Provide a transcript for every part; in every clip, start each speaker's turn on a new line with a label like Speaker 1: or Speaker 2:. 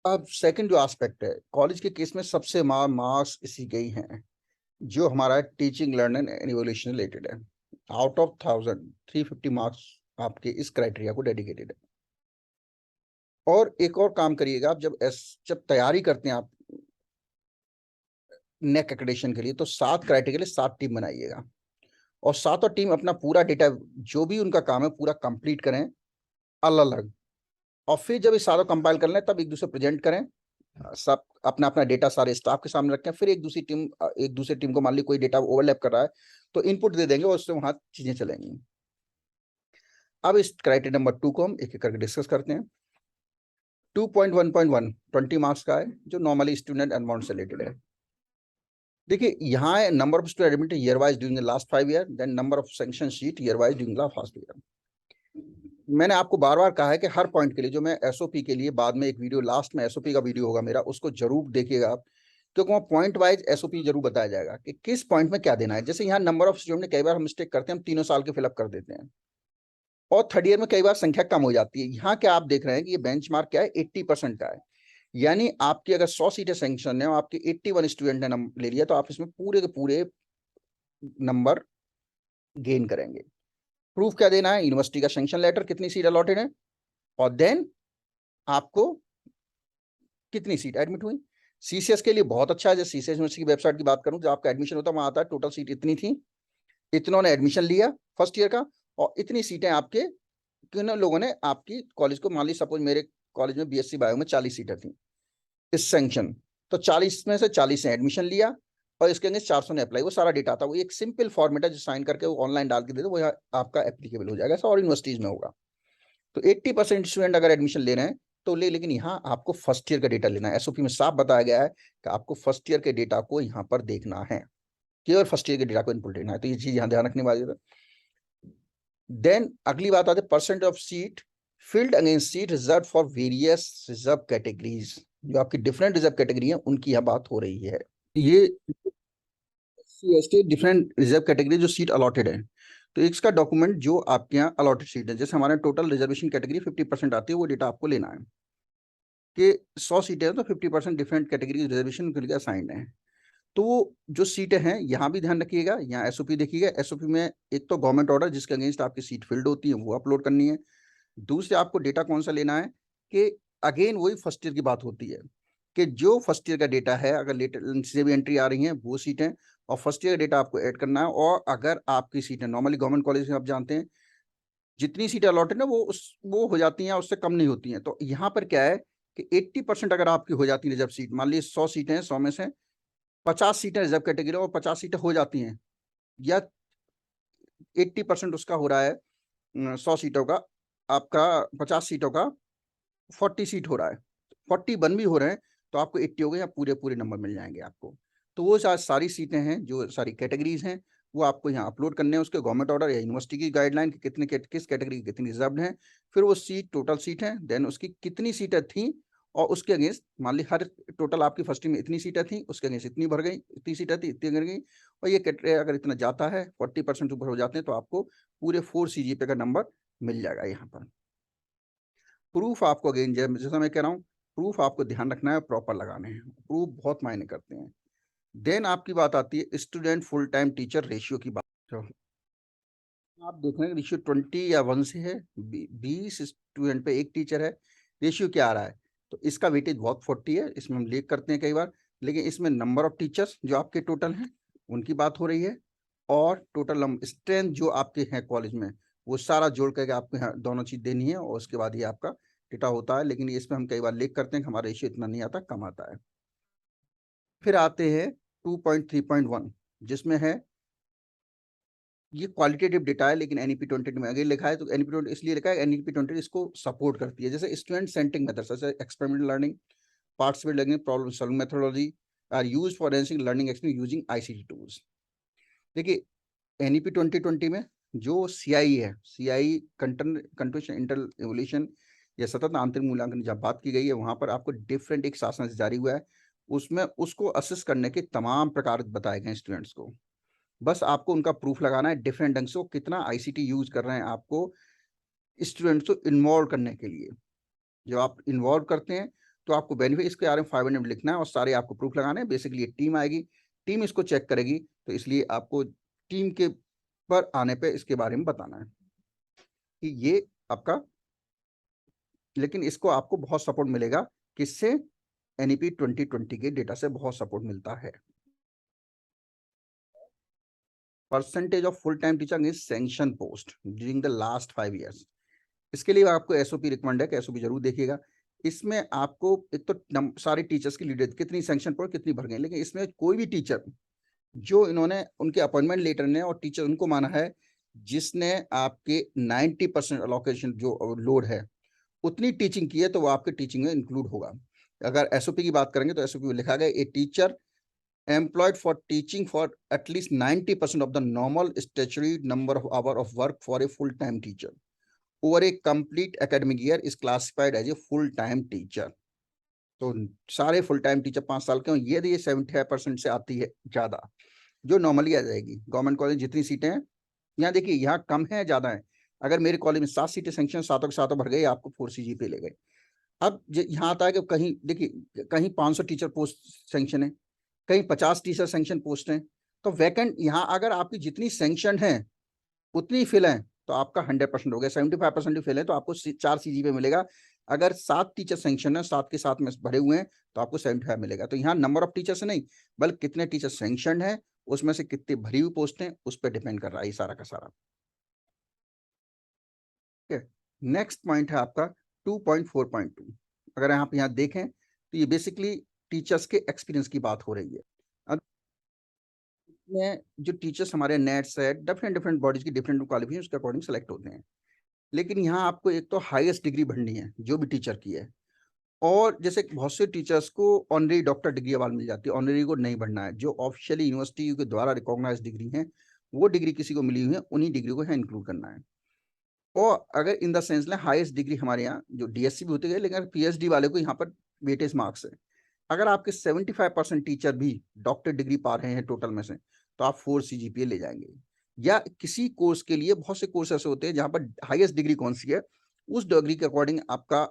Speaker 1: अब सेकंड जो एस्पेक्ट है कॉलेज के केस में, सबसे मार्क्स इसी के ही हैं जो हमारा teaching learning and evolution related है। आउट ऑफ 1000 350 मार्क्स आपके इस क्राइटेरिया को डेडिकेटेड है। और एक और काम करिएगा आप, जब तैयारी करते हैं आप नेक एक्रेडिटेशन के लिए, तो 7 क्राइटेरिया के लिए 7 टीम बनाइएगा और सातों टीम अपना पूरा डेटा जो भी उनका काम है पूरा कंप्लीट करें अलग अलग। और फिर जब ये सारा कंपाइल कर लें तब एक दूसरे प्रेजेंट करें, सब अपना अपना डेटा सारे स्टाफ के सामने रखें। फिर एक दूसरी टीम को मान ली कोई डेटा ओवरलैप कर रहा है तो इनपुट दे देंगे और उससे वहां चीजें चलेंगी। अब इस क्राइटेरिया नंबर 2 को हम एक एक करके डिस्कस करते हैं। 2.1.1 20 मार्क्स का है जो नॉर्मली स्टूडेंट अमाउंट से रिलेटेड है। देखिए यहाँ है number of student admitted year wise during the last 5 year, then number of sanction sheet year wise during the first year. मैंने आपको बार बार कहा है कि हर पॉइंट के लिए जो मैं एसओपी के लिए बाद में एक वीडियो, लास्ट में एसओपी का वीडियो होगा मेरा, उसको जरूर देखिएगा आप, क्योंकि वहाँ पॉइंट वाइज एसओपी जरूर बताया जाएगा कि किस पॉइंट में क्या देना है। जैसे यहाँ नंबर ऑफ स्टूडेंट में कई बार हम मिस्टेक करते हैं, हम 3 साल के फिलअप कर देते हैं और थर्ड ईयर में कई बार संख्या कम हो जाती है। यहाँ क्या आप देख रहे हैं कि ये बेंचमार्क क्या है, 80% का है। यानी आपकी अगर 100 सीटें सेंक्शन है और आपके 81 स्टूडेंट ने ले लिया तो आप इसमें पूरे के पूरे नंबर गेन करेंगे। प्रूफ क्या देना है, यूनिवर्सिटी का सेंक्शन लेटर, कितनी सीट अलॉटेड है, और देन आपको कितनी सीट एडमिट हुई। सीसीएस के लिए बहुत अच्छा है। जैसे सीसीएस यूनिवर्सिटी की वेबसाइट की बात करूं, जब आपका एडमिशन होता है वहां आता है टोटल सीट इतनी थी, इतनों ने एडमिशन लिया फर्स्ट ईयर का, और इतनी सीटें आपके किन लोगों ने आपकी कॉलेज को, मान ली सपोज मेरे कॉलेज में बीएससी बायो में 40 सीटें थी इस सेंक्शन, तो 40 में से 40 ने एडमिशन लिया और इसके अगेंस्ट 400 ने अप्लाई। वो सारा डेटा था, वो एक सिंपल फॉर्मेट है जो साइन करके वो ऑनलाइन डाल के दे दो, वो आपका एप्लीकेबल हो जाएगा। ऐसा और यूनिवर्सिटीज में होगा। तो 80% स्टूडेंट अगर एडमिशन ले रहे हैं तो लेकिन यहाँ आपको फर्स्ट ईयर का डेटा लेना है। एसओपी में साफ बताया गया है कि आपको फर्स्ट ईयर के डेटा को यहाँ पर देखना है, केवल फर्स्ट ईयर के डेटा को इनपुट देना है। तो ये चीज यहाँ ध्यान रखने वाली है। देन अगली बात आती है percent of seat field against seat reserve for various reserve categories. जो आपकी डिफरेंट रिजर्व कैटेगरी है उनकी यहाँ बात हो रही है। ये डिफरेंट रिजर्व कैटेगरी जो सीट अलॉटेड है, तो इसका डॉक्यूमेंट जो आपके यहाँ अलॉटेड सीट है, जैसे हमारे टोटल रिजर्वेशन कैटेगरी 50% आती है, वो डेटा आपको लेना है कि 100 सीटें हैं तो 50% डिफरेंट कैटेगरी रिजर्वेशन के लिए असाइंड है। तो वो जो सीटें हैं यहाँ भी ध्यान रखिएगा, यहाँ एसओपी देखिएगा। एसओपी में एक तो गवर्नमेंट ऑर्डर जिसके अगेंस्ट आपकी सीट फिल्ड होती है वो अपलोड करनी है। दूसरे आपको डेटा कौन सा लेना है कि अगेन वही फर्स्ट ईयर की बात होती है कि जो फर्स्ट ईयर का डेटा है, अगर लेटर से भी एंट्री आ रही है वो सीटें और फर्स्ट ईयर का डेटा आपको ऐड करना है। और अगर आपकी सीटें नॉर्मली गवर्नमेंट कॉलेज में आप जानते हैं जितनी सीटें अलॉटेड है वो हो जाती हैं, उससे कम नहीं होती हैं। तो यहाँ पर क्या है कि 80% अगर आपकी हो जाती है रिजर्व सीट, मान लीजिए 100 सीटें हैं, 100 में से 50 सीटें रिजर्व कैटेगरी और 50 सीटें हो जाती हैं, या 80% उसका हो रहा है 100 सीटों का, आपका 50 सीटों का 40 सीट हो रहा है, 41 भी हो रहे हैं, तो आपको 80 हो गए या पूरे पूरे नंबर मिल जाएंगे आपको। तो वो सारी सीटें हैं जो सारी कैटेगरीज हैं वो आपको यहाँ अपलोड करने हैं, उसके गवर्नमेंट ऑर्डर या यूनिवर्सिटी की गाइडलाइन कि किस कैटेगरी की कितनी रिजर्व है, फिर वो सीट टोटल सीट है, देन उसकी कितनी सीटें थी और उसके अगेंस्ट मान ली हर टोटल आपकी फर्स्ट में इतनी सीटें थी, उसके अगेंस्ट इतनी भर गई, इतनी सीटें थी इतनी भर गई, और ये कैटेगरी अगर इतना जाता है 40% ऊपर हो जाते हैं तो आपको पूरे 4 CGPA का नंबर मिल जाएगा यहाँ पर। प्रूफ आपको अगेन जैसा मैं कह रहा हूँ, प्रूफ आपको ध्यान रखना है, प्रॉपर लगाने हैं, प्रूफ बहुत मायने करते हैं। देन आपकी बात आती है student full time teacher ratio की बात। तो आप देख रहे हैं रेशियो 20 या 1 से है, 20 स्टूडेंट पे एक टीचर है, रेशियो क्या आ रहा है, तो इसका वेटेज बहुत 40 है, इसमें हम लेख करते हैं कई बार। लेकिन इसमें नंबर ऑफ टीचर्स जो आपके टोटल हैं उनकी बात हो रही है, और टोटल स्ट्रेंथ जो आपके हैं कॉलेज में वो सारा जोड़ करके आपको यहाँ दोनों चीज देनी है, और उसके बाद ये आपका डेटा होता है। लेकिन इसमें हम कई बार लेख करते हैं कि हमारा रेशियो इतना नहीं आता, कम आता है। फिर आते हैं 2.3.1 जिसमें है ये क्वालिटेटिव डेटा है, लेकिन एनईपी 20 में आगे लिखा है, तो एनईपी 20 इसलिए लिखा है एनईपी 20 इसको सपोर्ट करती है। जैसे स्टूडेंट सेंट्रिक मेथड जैसे experimental learning, participate learning, problem solving methodology are used for enhancing learning experience using ICT tools. देखिए एनईपी 2020 में जो सीआई है, सीआई कंटिन्यूअस इंटर इवोल्यूशन या सतत आंतरिक मूल्यांकन जब बात की गई है, वहां पर आपको डिफरेंट एक शासन जारी हुआ है, उसमें उसको असेस करने के तमाम प्रकार बताए गए स्टूडेंट्स को। बस आपको उनका प्रूफ लगाना है डिफरेंट ढंग से, कितना आईसीटी यूज कर रहे हैं आपको स्टूडेंट्स को इन्वॉल्व करने के लिए। जब आप इन्वॉल्व करते हैं तो आपको बेनिफिट इसके बारे में 500 लिखना है और सारे आपको प्रूफ लगाने हैं। बेसिकली टीम आएगी, टीम इसको चेक करेगी, तो इसलिए आपको टीम के पर आने पे इसके बारे में बताना है कि ये आपका, लेकिन इसको आपको बहुत सपोर्ट मिलेगा किससे, NEP 2020 के डेटा से बहुत सपोर्ट मिलता है। Percentage of full time teacher is sanction post during the last 5 years। इसके लिए आपको एसओपी रिकमेंड है कि एसओपी जरूर देखिएगा। इसमें आपको एक तो सारे टीचर्स की लीडर कितनी सैंक्शन पर कितनी भर गई, लेकिन इसमें कोई भी टीचर जो इन्होंने उनके अपॉइंटमेंट लेटर ने और टीचर उनको माना है जिसने आपके 90% अलोकेशन जो लोड है उतनी टीचिंग की है, तो वो आपके टीचिंग में इंक्लूड होगा। अगर एसओपी की बात करेंगे तो एसओपी में लिखा गया a teacher employed for teaching for at least 90% of the normal statutory number of hour of work for a full-time teacher over a complete academic year is classified as a full-time teacher। तो सारे full time teacher 5 साल के हों, ये 75% से आती है ज्यादा, जो नॉर्मली आ जाएगी। गवर्नमेंट कॉलेज जितनी सीटें हैं, यहाँ देखिए यहाँ कम है ज्यादा है। अगर मेरे कॉलेज में 7 सीटें सेंक्शन, 7 के 7 भर गई, आपको 4 CGPA ले गए। अब यहाँ आता है कि कहीं देखिए कहीं 500 टीचर पोस्ट सेंक्शन है, कहीं 50 टीचर सेंक्शन पोस्ट हैं, तो वैकेंट यहाँ अगर आपकी जितनी सेंक्शन है उतनी फिल है तो आपका 100% हो गया। 75% ही फिल है तो आपको 4 CGPA मिलेगा। अगर 7 टीचर सेंक्शन है, 7 के 7 में भरे हुए हैं, तो आपको 75 मिलेगा। तो यहाँ नंबर ऑफ टीचर से नहीं, बल्कि कितने टीचर सेंक्शन है, उसमें से कितनी भरी हुई पोस्ट है, उस पर डिपेंड कर रहा है सारा का सारा। नेक्स्ट पॉइंट है आपका 2.4.2। अगर आप यहाँ देखें तो ये बेसिकली टीचर्स के एक्सपीरियंस की बात हो रही है। अब में जो टीचर्स हमारे नेट से डिफरेंट बॉडीज की डिफरेंट क्वालिफिकेशन उसके अकॉर्डिंग सेलेक्ट होते हैं, लेकिन यहाँ आपको एक तो हाईएस्ट डिग्री भरनी है जो भी टीचर की है, और जैसे बहुत से टीचर्स को ऑनरी डॉक्टर डिग्री अवार्ड मिल जाती है, ऑनरी को नहीं भरना है। जो ऑफिशियली यूनिवर्सिटी के द्वारा रिकॉग्नाइज डिग्री है, वो डिग्री किसी को मिली हुई है, उन्हीं डिग्री को इंक्लूड करना है। और अगर इन द सेंस में हाईएस्ट डिग्री हमारे यहाँ जो DSC भी होती है, लेकिन PhD वाले को यहाँ पर वेटेज मार्क्स है। अगर आपके 75% टीचर भी डॉक्टर डिग्री पा रहे हैं टोटल में से, तो आप 4 CGPA ले जाएंगे। या किसी कोर्स के लिए बहुत से कोर्स ऐसे होते हैं जहाँ पर हाईएस्ट डिग्री कौन सी है, उस डिग्री के अकॉर्डिंग आपका,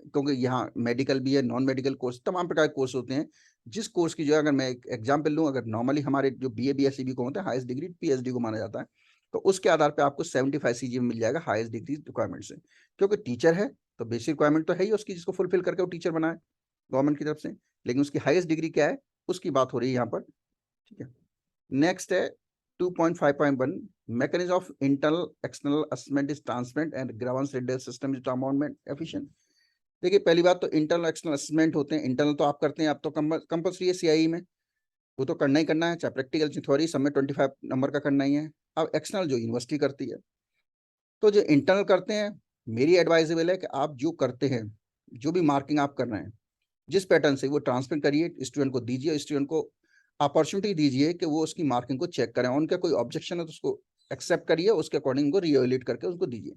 Speaker 1: क्योंकि यहाँ मेडिकल भी है, नॉन मेडिकल कोर्स, तमाम प्रकार के कोर्स होते हैं। जिस कोर्स की जो अगर मैं एक एग्जाम्पल लूँ, अगर नॉर्मली हमारे जो BA BSc भी को होते हैं, हाईएस्ट डिग्री PhD को माना जाता है, तो उसके आधार पर आपको 75 CGPA मिल जाएगा हाईएस्ट डिग्री रिक्वायरमेंट से। क्योंकि टीचर है तो बेसिक रिक्वायरमेंट तो है ही उसकी, जिसको फुलफिल करके वो टीचर बनाए गवर्नमेंट की तरफ से, लेकिन उसकी हाईएस्ट डिग्री क्या है उसकी बात हो रही है यहाँ पर। ठीक है, नेक्स्ट है 2.5.1 mechanism of internal external assessment is transparent and grievance radial system is अमाउंटमेंट एफिशिएंट। देखिए पहली बात तो इंटरनल एक्सटर्नल असेसमेंट होते हैं। इंटरनल तो आप करते हैं, आप तो कंपल्सरी है CIE में, वो तो करना ही करना है, चाहे प्रैक्टिकल थ्योरी सब में 25 नंबर का करना ही है। अब एक्सटर्नल जो यूनिवर्सिटी करती है, तो जो इंटरनल करते हैं, मेरी एडवाइजेबल है कि आप जो करते हैं, जो भी मार्किंग आप कर रहे हैं, जिस पैटर्न से वो ट्रांसफर करिए, स्टूडेंट को दीजिए, स्टूडेंट को अपॉर्चुनिटी दीजिए कि वो उसकी मार्किंग को चेक करें। उनका कोई ऑब्जेक्शन है तो उसको एक्सेप्ट करिए, उसके अकॉर्डिंग उनको रिएवल्यूएट करके उसको दीजिए।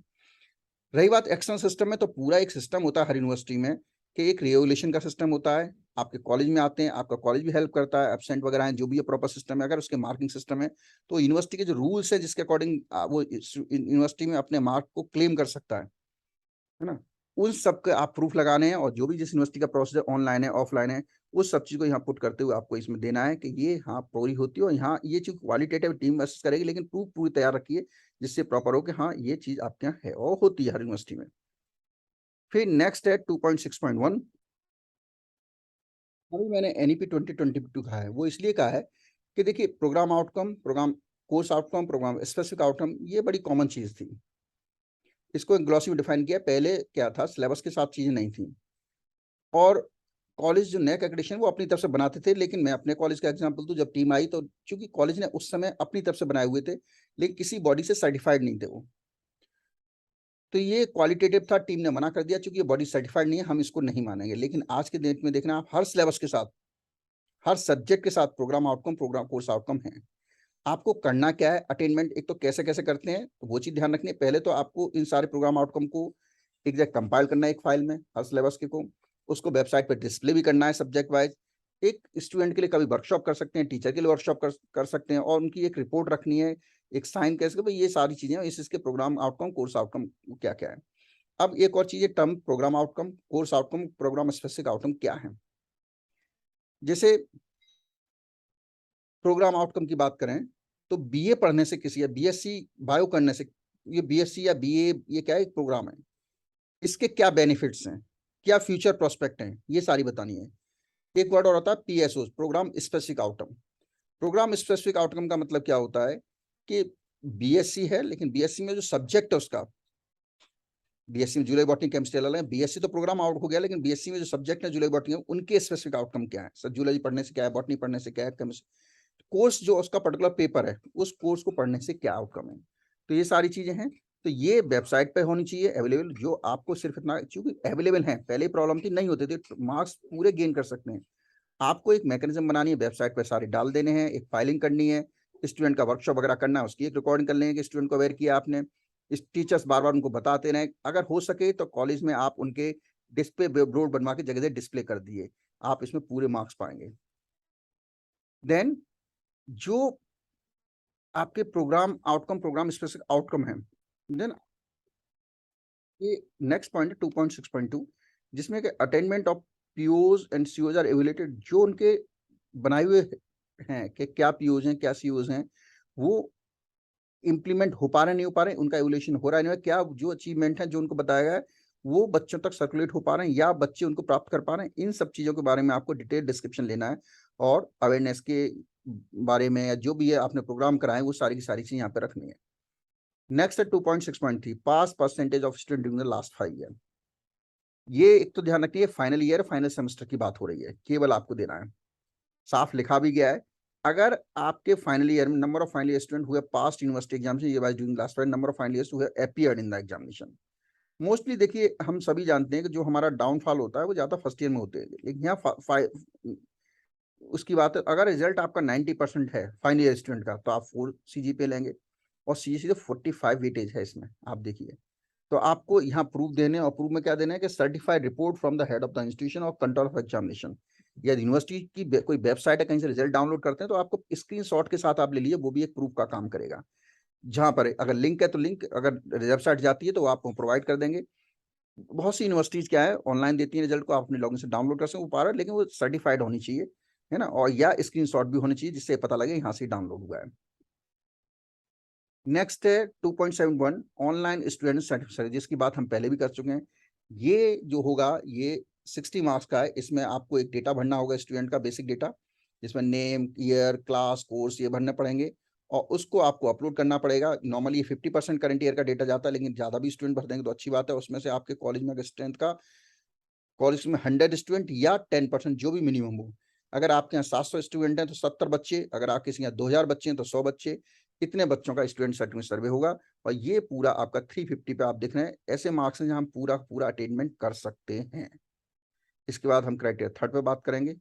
Speaker 1: रही बात एक्सटर्नल सिस्टम में, तो पूरा एक सिस्टम होता है हर यूनिवर्सिटी में कि एक रिएवल्यूएशन का सिस्टम होता है। आपके कॉलेज में आते हैं, आपका कॉलेज भी हेल्प करता है, एब्सेंट वगैरह है, जो भी प्रॉपर सिस्टम है, अगर उसके मार्किंग सिस्टम है, तो यूनिवर्सिटी के जो रूल्स है जिसके अकॉर्डिंग वो यूनिवर्सिटी में अपने मार्क को क्लेम कर सकता है ना, उन सब के आप प्रूफ लगाने हैं। और जो भी जिस यूनिवर्सिटी का प्रोसीजर ऑनलाइन है ऑफलाइन है, उस सब चीज को यहाँ पुट करते हुए आपको इसमें देना है कि ये हाँ पूरी होती है। और यहाँ ये चीज क्वालिटेटिव टीम असेस करेगी, लेकिन प्रूफ पूरी तैयार रखिए जिससे प्रॉपर हो कि हाँ ये चीज आपके यहाँ है और होती है हर यूनिवर्सिटी में। फिर नेक्स्ट है 2.6.1। अभी मैंने NEP 2022 कहा है, वो इसलिए कहा है कि देखिए programme outcome, programme course outcome, programme specific outcome, ये बड़ी कॉमन चीज थी। इसको एक ग्लॉसी में डिफाइन किया। पहले क्या था, सिलेबस के साथ चीजें नहीं थी, और कॉलेज जो नए एक्रेडिटेशन वो अपनी तरफ से बनाते थे। लेकिन मैं अपने कॉलेज का एग्जांपल दूं, जब टीम आई तो चूंकि कॉलेज ने उस समय अपनी तरफ से बनाए हुए थे, लेकिन किसी बॉडी से सर्टिफाइड नहीं थे वो, तो ये क्वालिटेटिव था। टीम ने मना कर दिया, चूंकि ये बॉडी सर्टिफाइड नहीं है, हम इसको नहीं मानेंगे। लेकिन आज के डेट में देखना, आप हर सिलेबस के साथ, हर सब्जेक्ट के साथ programme outcome, programme course outcome है। आपको करना क्या है, अटेनमेंट एक तो कैसे कैसे करते हैं वो चीज ध्यान रखनी है। पहले तो आपको इन सारे प्रोग्राम आउटकम को एक जगह कंपाइल करना है एक फाइल में, हर सिलेबस के को, उसको वेबसाइट पर डिस्प्ले भी करना है सब्जेक्ट वाइज। एक स्टूडेंट के लिए कभी वर्कशॉप कर सकते हैं, टीचर के लिए वर्कशॉप कर सकते हैं, और उनकी एक रिपोर्ट रखनी है, एक साइन कैसे, भाई ये सारी चीजें, इसके प्रोग्राम आउटकम कोर्स आउटकम क्या क्या है। अब एक और चीज है term programme outcome, course outcome, programme specific outcome क्या है। जैसे प्रोग्राम आउटकम की बात करें तो बीए पढ़ने से किसी या बीएससी बायो करने से, ये बीएससी या बीए ये क्या है, एक प्रोग्राम है, इसके क्या बेनिफिट्स हैं, क्या फ्यूचर प्रोस्पेक्ट हैं, ये सारी बतानी है। एक वर्ड और होता है PSO, programme specific outcome. Programme specific outcome का मतलब क्या होता है कि बीएससी है, लेकिन बीएससी में जो सब्जेक्ट है उसका, बीएससी में जूलॉजी बॉटनी केमिस्ट्री अलग है, बीएससी तो प्रोग्राम आउट हो गया, लेकिन बीएससी में जो सब्जेक्ट है जूलॉजी बॉटनी, उनके स्पेसिफिक आउटकम क्या है। सर जूलॉजी पढ़ने से क्या है, बॉटनी पढ़ने से क्या है, केमिस्ट्री कोर्स जो उसका पर्टिकुलर पेपर है उस कोर्स को पढ़ने से क्या आउटकम है। तो ये सारी चीजें हैं, तो ये वेबसाइट पे होनी चाहिए अवेलेबल, जो आपको सिर्फ इतना, क्योंकि अवेलेबल है, पहले प्रॉब्लम थी नहीं होते थे, मार्क्स पूरे गेन कर सकते हैं। आपको एक मैकेनिज्म बनानी है, वेबसाइट पे सारे डाल देने हैं, एक फाइलिंग करनी है, स्टूडेंट का वर्कशॉप वगैरह करना है, उसकी एक रिकॉर्डिंग कर लेंगे कि स्टूडेंट को अवेयर किया आपने, इस टीचर्स बार बार उनको बताते रहे, अगर हो सके तो कॉलेज में आप उनके डिस्प्ले बोर्ड बनवा के जगह जगह डिस्प्ले कर दिए, आप इसमें पूरे मार्क्स पाएंगे। देन जो आपके program outcome, programme specific outcome है, देन ये नेक्स्ट पॉइंट 2.6.2, जिसमें कि attainment of POs and COs are evaluated, जो उनके बनाए हुए हैं कि क्या पीओज हैं क्या सीओज हैं, वो इम्प्लीमेंट हो पा रहे नहीं हो पा रहे, उनका एवोल्यूशन हो रहा है नहीं, क्या जो अचीवमेंट है जो उनको बताया गया है वो बच्चों तक सर्कुलेट हो पा रहे हैं या बच्चे उनको प्राप्त कर पा रहे हैं। इन सब चीजों के बारे में आपको डिटेल डिस्क्रिप्शन लेना है, और अवेयरनेस के बारे में या जो भी है आपने प्रोग्राम कराए वो सारी की सारी चीज यहाँ पे रखनी है। नेक्स्ट है 2.6.3, pass percentage of student during the last 5 year. ये एक तो ध्यान रखिए, फाइनल ईयर फाइनल सेमेस्टर की बात हो रही है, केवल आपको देना है, साफ लिखा भी गया है। अगर आपके फाइनल ईयर में number of final year student हुए पास्ट यूनिवर्सिटी एग्जामिनेशन, ये by during last number of final years हुए appeared in the examination. Mostly देखिए हम सभी जानते हैं कि जो हमारा डाउनफॉल होता है वो ज्यादा फर्स्ट ईयर में होते हैं, लेकिन यहाँ उसकी बात है, अगर रिजल्ट आपका 90% है फाइनल ईयर स्टूडेंट का, तो आप 4 CGPA लेंगे, और CGPA 45 वेटेज है इसमें, आप देखिए। तो आपको यहाँ प्रूफ देने, और प्रूफ में क्या देना है कि certified report from the head of the institution और कंट्रोल ऑफ एग्जामिनेशन, या यूनिवर्सिटी की कोई वेबसाइट है कहीं से रिजल्ट डाउनलोड करते हैं तो आपको स्क्रीनशॉट के साथ आप ले लीजिए, वो भी एक प्रूफ का काम करेगा। जहां पर अगर लिंक है तो लिंक, अगर वेबसाइट जाती है तो आपको प्रोवाइड कर देंगे। बहुत सी यूनिवर्सिटीज क्या है ऑनलाइन देती है रिजल्ट को, आप अपने लॉगिन से डाउनलोड कर सकते हैं, वो पा रहा है, लेकिन वो सर्टिफाइड होनी चाहिए, है ना, और या स्क्रीनशॉट भी होनी चाहिए जिससे पता लगे यहाँ से डाउनलोड हुआ है। नेक्स्ट है 2.71, ऑनलाइन स्टूडेंट सर्टिफिकेट, जिसकी बात हम पहले भी कर चुके हैं। ये जो होगा ये 60 मार्क्स का है, इसमें आपको एक डेटा भरना होगा स्टूडेंट का, बेसिक डेटा, जिसमें नेम, ईयर, क्लास, कोर्स ये भरने पड़ेंगे, और उसको आपको अपलोड करना पड़ेगा। नॉर्मली ये 50% करंट ईयर का डेटा जाता है, लेकिन ज़्यादा भी स्टूडेंट भर देंगे तो अच्छी बात है। उसमें से आपके कॉलेज में अगर स्ट्रेंथ का, कॉलेज में 100 स्टूडेंट या 10% जो भी मिनिमम हो, अगर आपके यहाँ 700 स्टूडेंट हैं तो 70 बच्चे, अगर आपके यहाँ 2000 बच्चे हैं तो 100 बच्चे, इतने बच्चों का स्टूडेंट सर्टिफिकेट सर्वे होगा। और ये पूरा आपका 350 पे आप देख रहे हैं, ऐसे मार्क्स हैं जहां हम पूरा पूरा अटेनमेंट कर सकते हैं। इसके बाद हम क्राइटेरिया थर्ड पे बात करेंगे।